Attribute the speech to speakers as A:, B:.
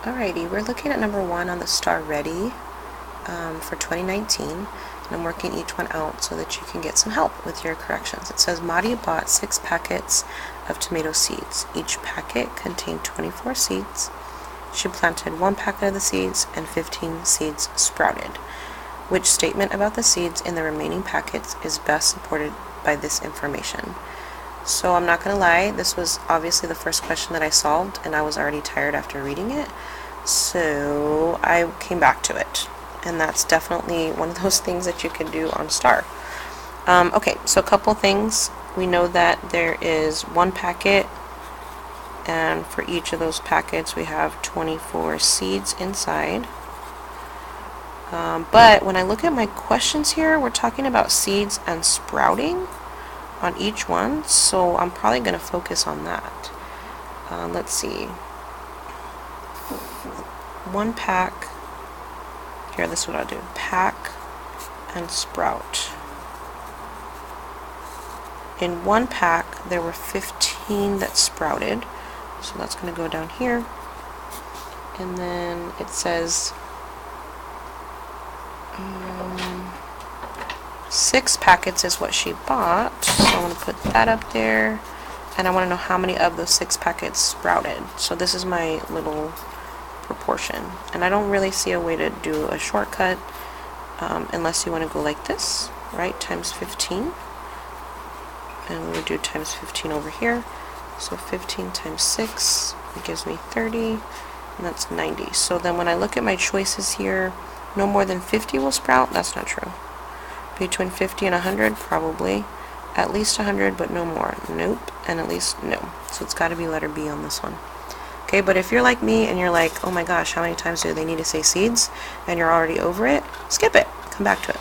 A: Alrighty, we're looking at number 1 on the STAAR Ready for 2019, and I'm working each one out so that you can get some help with your corrections. It says Madia bought 6 packets of tomato seeds. Each packet contained 24 seeds. She planted 1 packet of the seeds and 15 seeds sprouted. Which statement about the seeds in the remaining packets is best supported by this information? So I'm not going to lie, this was obviously the first question that I solved, and I was already tired after reading it, so I came back to it, and that's definitely one of those things that you can do on STAAR. Okay, so a couple things. We know that there is 1 packet, and for each of those packets we have 24 seeds inside. But when I look at my questions here, we're talking about seeds and sprouting on each one, so I'm probably going to focus on that. Let's see. 1 pack. Here, this is what I'll do. Pack and sprout. In 1 pack, there were 15 that sprouted, so that's going to go down here. And then it says 6 packets is what she bought, so I want to put that up there, and I want to know how many of those 6 packets sprouted. So this is my little proportion, and I don't really see a way to do a shortcut unless you want to go like this, right, times 15, and we would do times 15 over here, so 15 times 6, it gives me 30, and that's 90. So then when I look at my choices here, no more than 50 will sprout. That's not true. Between 50 and 100, probably. At least 100, but no more. Nope. And at least no. So it's got to be letter B on this one. Okay, but if you're like me and you're like, oh my gosh, how many times do they need to say seeds? And you're already over it, skip it. Come back to it.